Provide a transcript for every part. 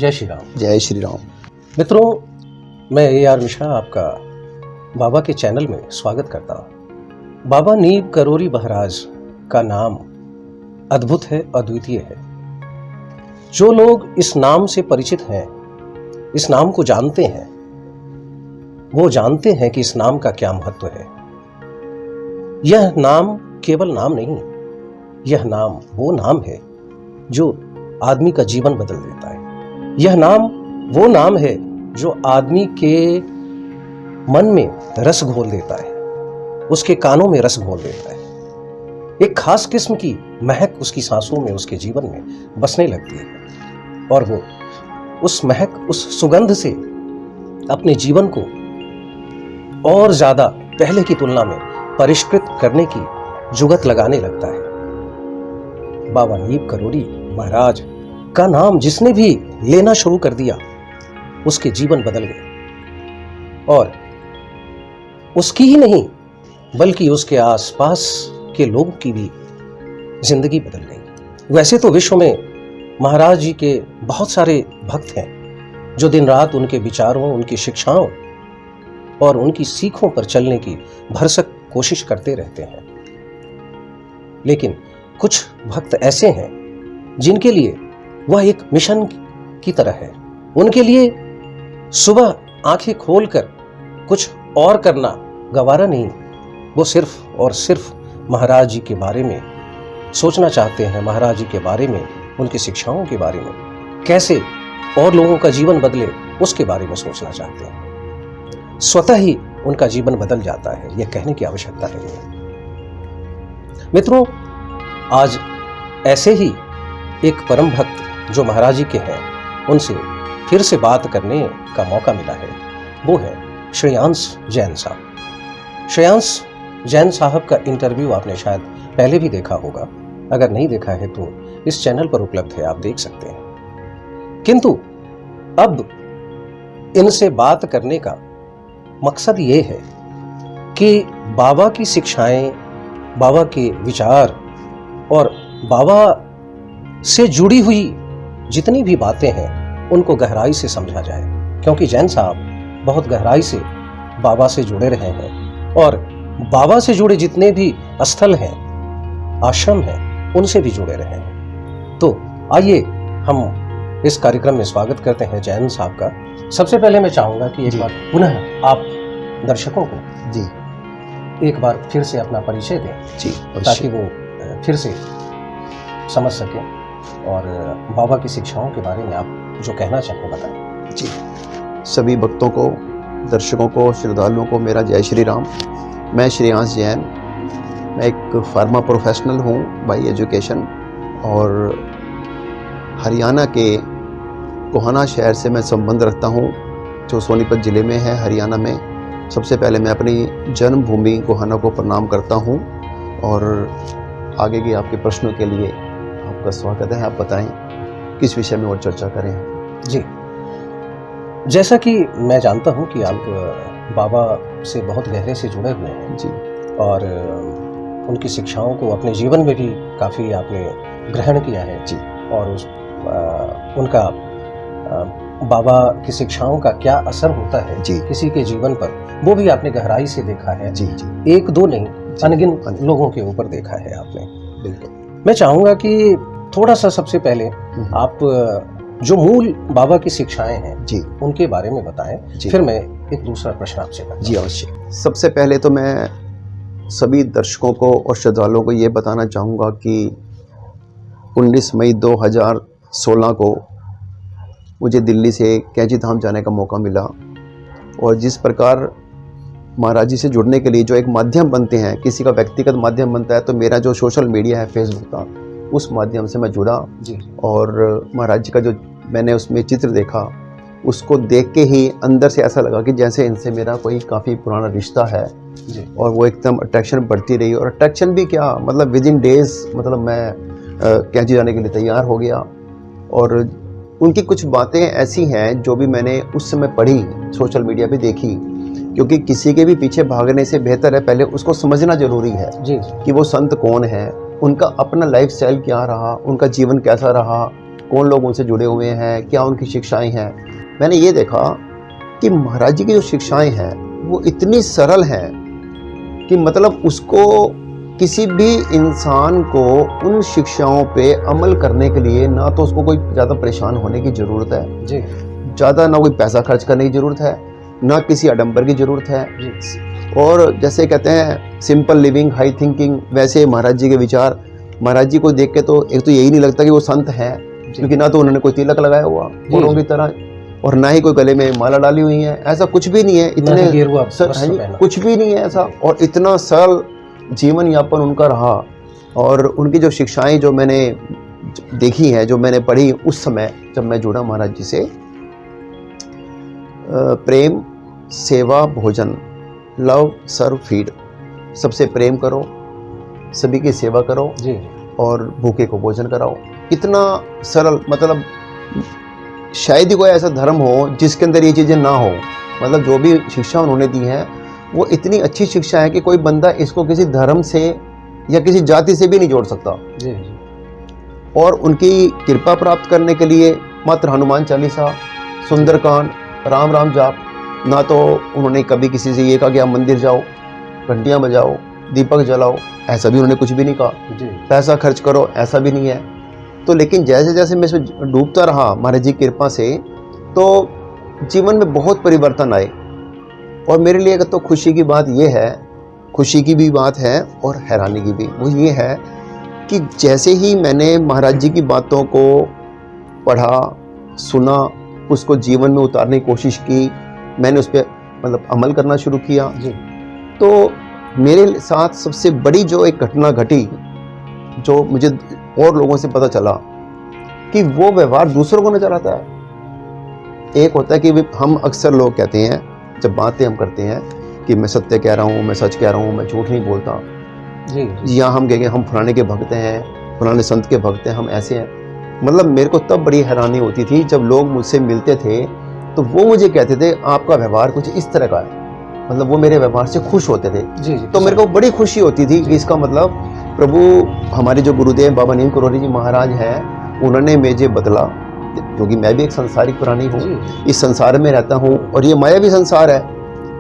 जय श्री राम। जय श्री राम। मित्रों, मैं A.R. मिश्रा आपका बाबा के चैनल में स्वागत करता हूँ। बाबा नीब करोरी महाराज का नाम अद्भुत है, अद्वितीय है। जो लोग इस नाम से परिचित हैं, इस नाम को जानते हैं, वो जानते हैं कि इस नाम का क्या महत्व है। यह नाम केवल नाम नहीं, यह नाम वो नाम है जो आदमी का जीवन बदल देता है। यह नाम वो नाम है जो आदमी के मन में रस घोल देता है, उसके कानों में रस घोल देता है। एक खास किस्म की महक उसकी सांसों में, उसके जीवन में बसने लगती है और वो उस महक, उस सुगंध से अपने जीवन को और ज्यादा पहले की तुलना में परिष्कृत करने की जुगत लगाने लगता है। बाबा नीब करोरी महाराज का नाम जिसने भी लेना शुरू कर दिया, उसके जीवन बदल गए और उसकी ही नहीं बल्कि उसके आसपास के लोगों की भी जिंदगी बदल गई। वैसे तो विश्व में महाराज जी के बहुत सारे भक्त हैं जो दिन रात उनके विचारों, उनकी शिक्षाओं और उनकी सीखों पर चलने की भरसक कोशिश करते रहते हैं, लेकिन कुछ भक्त ऐसे हैं जिनके लिए वह एक मिशन की तरह है। उनके लिए सुबह आंखें खोलकर कुछ और करना गवारा नहीं, वो सिर्फ और सिर्फ महाराज जी के बारे में सोचना चाहते हैं, महाराज जी के बारे में, उनकी शिक्षाओं के बारे में, कैसे और लोगों का जीवन बदले उसके बारे में सोचना चाहते हैं। स्वतः ही उनका जीवन बदल जाता है, यह कहने की आवश्यकता नहीं है। मित्रों, आज ऐसे ही एक परम भक्त जो महाराज जी के हैं, उनसे फिर से बात करने का मौका मिला है। वो है श्रेयांश जैन साहब। श्रेयांश जैन साहब का इंटरव्यू आपने शायद पहले भी देखा होगा। अगर नहीं देखा है तो इस चैनल पर उपलब्ध है, आप देख सकते हैं। किंतु अब इनसे बात करने का मकसद ये है कि बाबा की शिक्षाएं, बाबा के विचार और बाबा से जुड़ी हुई जितनी भी बातें हैं उनको गहराई से समझा जाए, क्योंकि जैन साहब बहुत गहराई से बाबा से जुड़े रहे हैं और बाबा से जुड़े जितने भी स्थल हैं, आश्रम हैं, उनसे भी जुड़े रहे हैं। तो आइए हम इस कार्यक्रम में स्वागत करते हैं जैन साहब का। सबसे पहले मैं चाहूंगा कि एक बार पुनः आप दर्शकों को जी एक बार फिर से अपना परिचय दें जी, ताकि वो फिर से समझ सकें और बाबा की शिक्षाओं के बारे में आप जो कहना चाहें बताएं। जी, सभी भक्तों को, दर्शकों को, श्रद्धालुओं को मेरा जय श्री राम। मैं श्रेयांश जैन, मैं एक फार्मा प्रोफेशनल हूँ बाय एजुकेशन और हरियाणा के गोहाना शहर से मैं संबंध रखता हूँ, जो सोनीपत ज़िले में है, हरियाणा में। सबसे पहले मैं अपनी जन्मभूमि गोहाना को प्रणाम करता हूँ और आगे के आपके प्रश्नों के लिए आपका स्वागत है। आप बताएं किस विषय में और चर्चा करें। जी, जैसा कि मैं जानता हूं कि आप बाबा से बहुत गहरे से जुड़े हुए हैं जी, और उनकी शिक्षाओं को अपने जीवन में भी काफ़ी आपने ग्रहण किया है जी, और उनका बाबा की शिक्षाओं का क्या असर होता है जी किसी के जीवन पर, वो भी आपने गहराई से देखा है जी जी, एक दो नहीं, अनगिनत लोगों के ऊपर देखा है आपने। बिल्कुल। मैं चाहूंगा कि थोड़ा सा सबसे पहले आप जो मूल बाबा की शिक्षाएं हैं जी, उनके बारे में बताएं, फिर मैं एक दूसरा प्रश्न आपसे करता हूं। जी अवश्य। सबसे पहले तो मैं सभी दर्शकों को और श्रद्धालुओं को ये बताना चाहूँगा कि 19 मई 2016 को मुझे दिल्ली से कैंची धाम जाने का मौका मिला और जिस प्रकार महाराज जी से जुड़ने के लिए जो एक माध्यम बनते हैं, किसी का व्यक्तिगत माध्यम बनता है, तो मेरा जो सोशल मीडिया है फेसबुक का, उस माध्यम से मैं जुड़ा जी, और महाराज जी का जो मैंने उसमें चित्र देखा, उसको देख के ही अंदर से ऐसा लगा कि जैसे इनसे मेरा कोई काफ़ी पुराना रिश्ता है जी, और वो एकदम अट्रैक्शन बढ़ती रही। और अट्रैक्शन भी क्या, मतलब विद इन डेज, मतलब मैं कैंची जाने के लिए तैयार हो गया। और उनकी कुछ बातें ऐसी हैं जो भी मैंने उस समय पढ़ी, सोशल मीडिया पे देखी, क्योंकि किसी के भी पीछे भागने से बेहतर है पहले उसको समझना जरूरी है जी, कि वो संत कौन है, उनका अपना लाइफस्टाइल क्या रहा, उनका जीवन कैसा रहा, कौन लोग उनसे जुड़े हुए हैं, क्या उनकी शिक्षाएं हैं। मैंने ये देखा कि महाराज जी की जो शिक्षाएं हैं वो इतनी सरल हैं कि मतलब उसको किसी भी इंसान को उन शिक्षाओं पे अमल करने के लिए ना तो उसको कोई ज़्यादा परेशान होने की ज़रूरत है जी ज़्यादा, ना कोई पैसा खर्च करने की ज़रूरत है, ना किसी आडंबर की ज़रूरत है। जी और जैसे कहते हैं सिंपल लिविंग हाई थिंकिंग, वैसे महाराज जी के विचार, महाराज जी को देख के तो एक तो यही नहीं लगता कि वो संत हैं, क्योंकि ना तो उन्होंने कोई तिलक लगाया हुआ औरों की तरह, और ना ही कोई गले में माला डाली हुई है, ऐसा कुछ भी नहीं है। इतने कुछ भी नहीं है ऐसा, और इतना सरल जीवन यापन उनका रहा। और उनकी जो शिक्षाएं जो मैंने देखी हैं, जो मैंने पढ़ी उस समय जब मैं जुड़ा महाराज जी से, प्रेम, सेवा, भोजन, लव, सर्व, फीड, सबसे प्रेम करो, सभी की सेवा करो जी और भूखे को भोजन कराओ। इतना सरल, मतलब शायद ही कोई ऐसा धर्म हो जिसके अंदर ये चीज़ें ना हो। मतलब जो भी शिक्षा उन्होंने दी है वो इतनी अच्छी शिक्षा है कि कोई बंदा इसको किसी धर्म से या किसी जाति से भी नहीं जोड़ सकता। जी और उनकी कृपा प्राप्त करने के लिए मात्र हनुमान चालीसा, सुंदरकांड, राम राम जाप, ना तो उन्होंने कभी किसी से ये कहा कि आप मंदिर जाओ, घंटियाँ बजाओ, दीपक जलाओ, ऐसा भी उन्होंने कुछ भी नहीं कहा। जी पैसा खर्च करो, ऐसा भी नहीं है। तो लेकिन जैसे जैसे मैं इसमें डूबता रहा महाराज जी की कृपा से, तो जीवन में बहुत परिवर्तन आए। और मेरे लिए तो खुशी की बात ये है, खुशी की भी बात है और हैरानी की भी, वो ये है कि जैसे ही मैंने महाराज जी की बातों को पढ़ा, सुना, उसको जीवन में उतारने की कोशिश की, मैंने उस पर मतलब अमल करना शुरू किया, जी तो मेरे साथ सबसे बड़ी जो एक घटना घटी, जो मुझे और लोगों से पता चला कि वो व्यवहार दूसरों को नजर आता है। एक होता है कि हम अक्सर लोग कहते हैं, जब बातें हम करते हैं कि मैं सत्य कह रहा हूँ, मैं सच कह रहा हूँ, मैं झूठ नहीं बोलता, जी या हम कहेंगे हम फलाने के भक्त हैं, फलाने संत के भक्त हैं, हम ऐसे हैं। मतलब मेरे को तब बड़ी हैरानी होती थी जब लोग मुझसे मिलते थे तो वो मुझे कहते थे आपका व्यवहार कुछ इस तरह का है, मतलब वो मेरे व्यवहार से खुश होते थे। जी तो मेरे को बड़ी खुशी होती थी कि इसका मतलब प्रभु, हमारे जो गुरुदेव बाबा नीम करोली जी महाराज हैं, उन्होंने मुझे बदला, क्योंकि मैं भी एक संसारिक प्राणी हूँ, इस संसार में रहता हूँ और ये मायावी संसार है।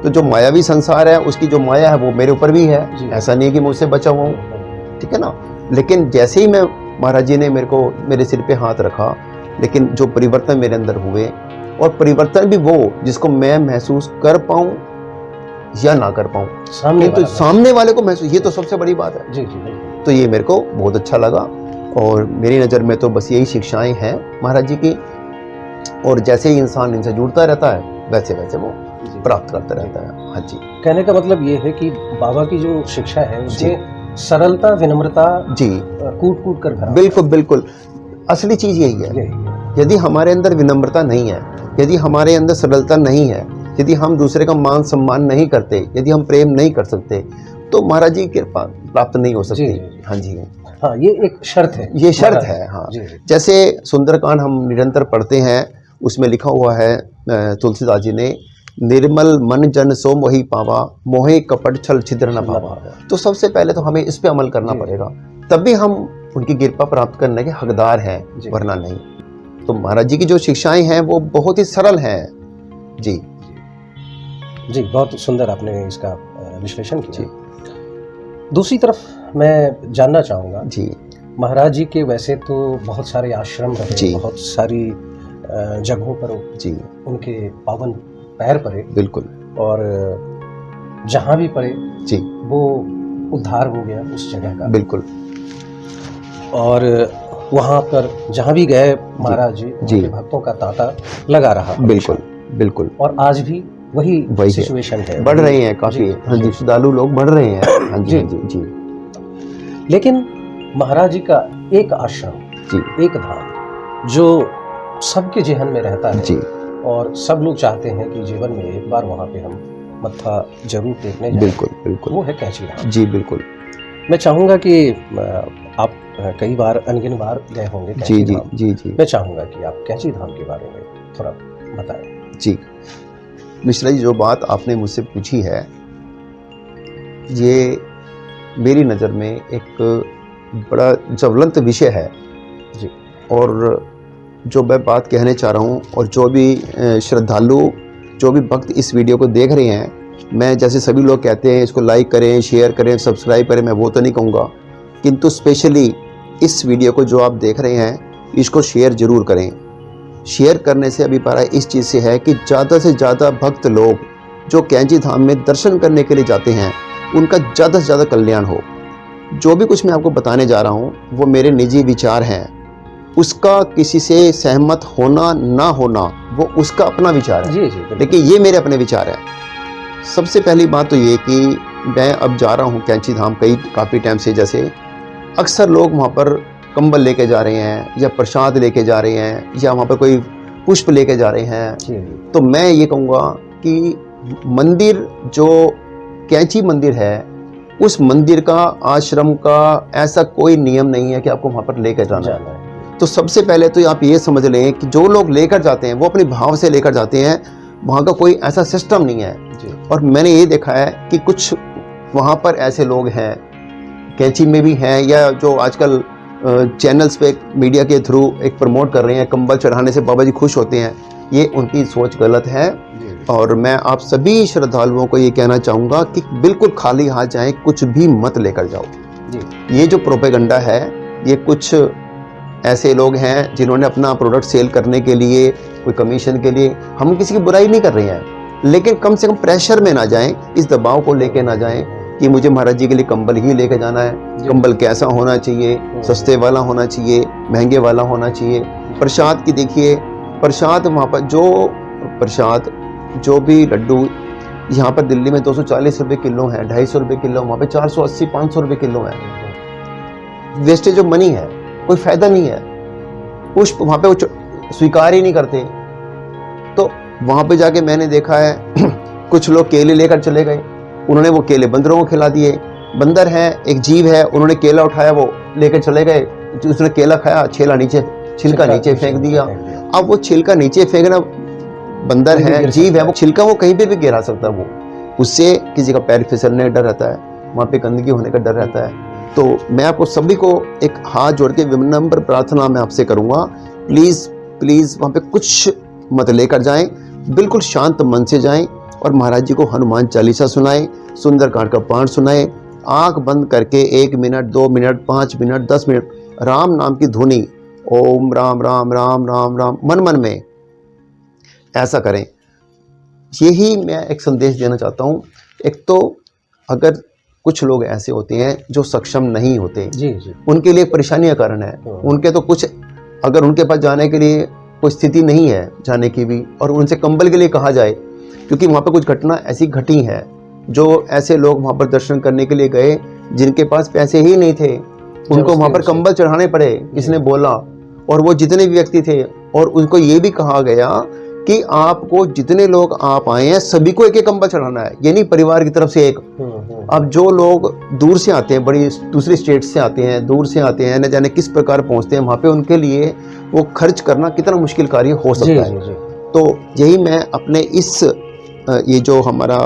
तो जो मायावी संसार है उसकी जो माया है वो मेरे ऊपर भी है, ऐसा नहीं है कि मुझसे बचा हुआ हूँ, ठीक है ना। लेकिन जैसे ही मैं महाराज जी ने मेरे सिर पे हाथ रखा, लेकिन जो परिवर्तन मेरे अंदर हुए, और परिवर्तन भी वो जिसको मैं महसूस कर पाऊँ या ना कर पाऊँ, सामने वाले को महसूस, ये तो सबसे बड़ी बात है। जी जी तो ये मेरे को बहुत अच्छा लगा, और मेरी नज़र में तो बस यही शिक्षाएं हैं महाराज जी की, और जैसे ही इंसान इनसे जुड़ता रहता है वैसे वैसे वो प्राप्त करता रहता है। हाँ जी, कहने का मतलब ये है कि बाबा की जो शिक्षा है उसमें सरलता, विनम्रता जी कूट कूट कर भरा। बिल्कुल बिल्कुल, असली चीज़ यही है। यदि हमारे अंदर विनम्रता नहीं है, यदि हमारे अंदर सरलता नहीं है, यदि हम दूसरे का मान सम्मान नहीं करते, यदि हम प्रेम नहीं कर सकते, तो महाराज जी की कृपा प्राप्त नहीं हो सकती। हाँ जी, हाँ, ये एक शर्त है, ये शर्त है। हाँ, जैसे सुंदरकांड हम निरंतर पढ़ते हैं, उसमें लिखा हुआ है तुलसीदास जी ने, निर्मल मन जन सो मोहि पावा, मोहे कपट छल छिद्र न पावा। तो सबसे पहले तो हमें इस पे अमल करना पड़ेगा, तभी हम उनकी कृपा प्राप्त करने के हकदार हैं, वरना नहीं। तो महाराज जी की जो शिक्षाएं हैं वो बहुत ही सरल हैं। जी जी, बहुत सुंदर आपने इसका विश्लेषण किया। दूसरी तरफ मैं जानना चाहूँगा जी, महाराज जी के वैसे तो बहुत सारे आश्रम रहे, बहुत सारी जगहों पर जी उनके पावन पैर पड़े, बिल्कुल, और जहाँ भी पड़े जी वो उद्धार हो गया उस जगह का, बिल्कुल। और वहाँ पर जहाँ भी गए महाराज जी उनके भक्तों का तांता लगा रहा। बिल्कुल बिल्कुल, और आज भी वही सिचुएशन है, बढ़ रहे हैं काफी। हाँ जी, श्रद्धालु लोग बढ़ रहे हैं। हाँ जी, हाँ जी जी। लेकिन महाराज जी का एक आश्रम जी, एक धाम जो सबके जेहन में रहता है जी, और सब लोग चाहते हैं कि जीवन में एक बार वहाँ पे हम मत्था जरूर टेकने जाएं। बिल्कुल बिल्कुल, वो है कैंची धाम। जी बिल्कुल। मैं चाहूँगा कि आप कई बार अनगिन बार गए होंगे जी जी जी जी, मैं चाहूँगा कि आप कैंची धाम के बारे में थोड़ा बताएं। जी मिश्रा जी, जो बात आपने मुझसे पूछी है ये मेरी नज़र में एक बड़ा ज्वलंत विषय है जी, और जो मैं बात कहने चाह रहा हूँ और जो भी श्रद्धालु, जो भी भक्त इस वीडियो को देख रहे हैं, मैं जैसे सभी लोग कहते हैं इसको लाइक करें, शेयर करें, सब्सक्राइब करें, मैं वो तो नहीं कहूँगा, किंतु स्पेशली इस वीडियो को जो आप देख रहे हैं इसको शेयर ज़रूर करें। शेयर करने से अभिप्राय इस चीज़ से है कि ज़्यादा से ज़्यादा भक्त लोग जो कैंची धाम में दर्शन करने के लिए जाते हैं उनका ज़्यादा से ज़्यादा कल्याण हो। जो भी कुछ मैं आपको बताने जा रहा हूँ वो मेरे निजी विचार हैं, उसका किसी से सहमत होना ना होना वो उसका अपना विचार है। जी जी, लेकिन ये मेरे अपने विचार हैं। सबसे पहली बात तो ये कि मैं अब जा रहा हूँ कैंची धाम काफ़ी टाइम से। जैसे अक्सर लोग वहाँ पर कंबल लेके जा रहे हैं या प्रसाद लेके जा रहे हैं या वहाँ पर कोई पुष्प लेके जा रहे हैं, तो मैं ये कहूँगा कि मंदिर जो कैंची मंदिर है, उस मंदिर का, आश्रम का ऐसा कोई नियम नहीं है कि आपको वहाँ पर लेकर जाना है। तो सबसे पहले तो आप ये समझ लें कि जो लोग लेकर जाते हैं वो अपने भाव से लेकर जाते हैं, वहाँ का कोई ऐसा सिस्टम नहीं है। और मैंने ये देखा है कि कुछ वहाँ पर ऐसे लोग हैं, कैंची में भी हैं, या जो आजकल चैनल्स पे मीडिया के थ्रू एक प्रमोट कर रहे हैं, कंबल चढ़ाने से बाबा जी खुश होते हैं, ये उनकी सोच गलत है। और मैं आप सभी श्रद्धालुओं को ये कहना चाहूँगा कि बिल्कुल खाली हाथ जाएं, कुछ भी मत लेकर जाओ। ये जो प्रोपेगेंडा है, ये कुछ ऐसे लोग हैं जिन्होंने अपना प्रोडक्ट सेल करने के लिए, कोई कमीशन के लिए, हम किसी की बुराई नहीं कर रहे हैं, लेकिन कम से कम प्रेशर में ना जाएं, इस दबाव को लेके ना जाएं कि मुझे महाराज जी के लिए कंबल ही लेके जाना है। कंबल कैसा होना चाहिए? सस्ते वाला होना चाहिए, महंगे वाला होना चाहिए। प्रसाद की देखिए, प्रसाद वहाँ पर प्रसाद जो भी लड्डू यहाँ पर दिल्ली में 240 रुपये किलो है, 250 रुपये किलो, वहाँ पे 480-500 रुपये किलो है। वेस्टेज ऑफ मनी है, कोई फायदा नहीं है। पुष्प वहाँ पे स्वीकार ही नहीं करते। तो वहाँ पे जाके मैंने देखा है कुछ लोग केले लेकर चले गए, उन्होंने वो केले बंदरों को खिला दिए। बंदर है, एक जीव है, उन्होंने केला उठाया, वो लेकर चले गए, उसने केला खाया, छिलका नीचे फेंक दिया। अब वो छिलका नीचे फेंकना, बंदर है, जीव है, वो छिलका वो कहीं पे भी गिरा सकता है, वो उससे किसी का पैर फिसलने का डर रहता है, वहाँ पे गंदगी होने का डर रहता है। तो मैं आपको सभी को एक हाथ जोड़ के विनम्र प्रार्थना मैं आपसे करूँगा, प्लीज़ प्लीज़ वहाँ पे कुछ मत लेकर जाएं, बिल्कुल शांत मन से जाएं और महाराज जी को हनुमान चालीसा सुनाएं, सुंदरकांड का पाठ सुनाएं, आँख बंद करके 1 minute, 2 minute, 5 minute, 10 minute Ram नाम की धुनी, ओम राम राम राम राम राम, मन मन में ऐसा करें। यही मैं एक संदेश देना चाहता हूँ। एक तो अगर कुछ लोग ऐसे होते हैं जो सक्षम नहीं होते, जी जी, उनके लिए परेशानी का कारण है, उनके तो कुछ, अगर उनके पास जाने के लिए कोई स्थिति नहीं है जाने की भी, और उनसे कंबल के लिए कहा जाए, क्योंकि वहाँ पर कुछ घटना ऐसी घटी है, जो ऐसे लोग वहाँ पर दर्शन करने के लिए गए जिनके पास पैसे ही नहीं थे, उनको वहाँ पर कंबल चढ़ाने पड़े, इसने बोला, और वो जितने भी व्यक्ति थे, और उनको ये भी कहा गया कि आपको जितने लोग आप आए हैं सभी को एक एक कंबल चढ़ाना है, ये नहीं परिवार की तरफ से एक। अब जो लोग दूर से आते हैं, बड़ी दूसरी स्टेट से आते हैं, दूर से आते हैं, न जाने किस प्रकार पहुंचते हैं वहाँ पे, उनके लिए वो खर्च करना कितना मुश्किल कार्य हो सकता है। तो यही मैं अपने इस ये जो हमारा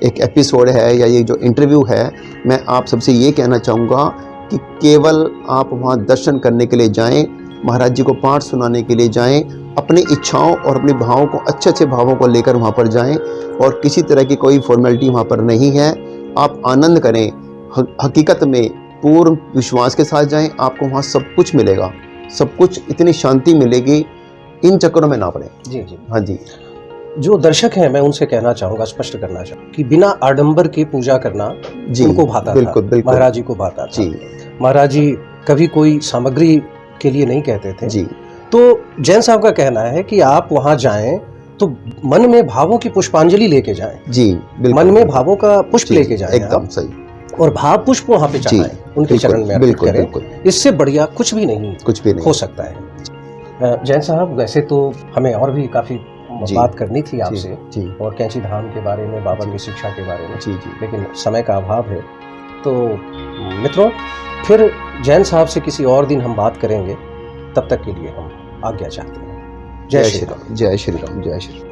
एक एपिसोड है या ये जो इंटरव्यू है, मैं आप सबसे ये कहना चाहूँगा कि केवल आप वहाँ दर्शन करने के लिए जाएं, महाराज जी को पाठ सुनाने के लिए जाएं, अपनी इच्छाओं और अपने भावों को, अच्छे अच्छे भावों को लेकर वहाँ पर जाएं, और किसी तरह की कोई फॉर्मेलिटी वहाँ पर नहीं है। आप आनंद करें, हकीकत में पूर्ण विश्वास के साथ जाएं, आपको वहाँ सब कुछ मिलेगा, सब कुछ, इतनी शांति मिलेगी, इन चक्करों में ना पड़े। जी जी, हाँ जी। जो दर्शक हैं, मैं उनसे कहना चाहूँगा, स्पष्ट करना चाहूँगा कि बिना आडंबर के पूजा करना उनको भाता बिल्कुल, था, बिल्कुल। महाराज जी को भाता था। जी, महाराज जी कभी कोई सामग्री के लिए नहीं कहते थे। जी। तो जैन साहब का कहना है कि आप वहाँ जाएं तो मन में भावों की पुष्पांजलि लेके जाएं। जी, बिल्कुल। मन में भावों का पुष्प लेके जाएं, एकदम सही, और भाव पुष्प वहाँ पे चढ़ाएं, उनके चरण में अर्पित करें। इससे बढ़िया कुछ भी नहीं हो सकता है। जैन साहब, वैसे तो हमें और भी काफी बात करनी थी आपसे, और कैंची धाम के बारे में, बाबा की शिक्षा के बारे में, लेकिन समय का अभाव है। तो मित्रों, फिर जैन साहब से किसी और दिन हम बात करेंगे। तब तक के लिए हम आज्ञा चाहते हैं। जय श्री राम। जय श्री राम। जय श्री राम।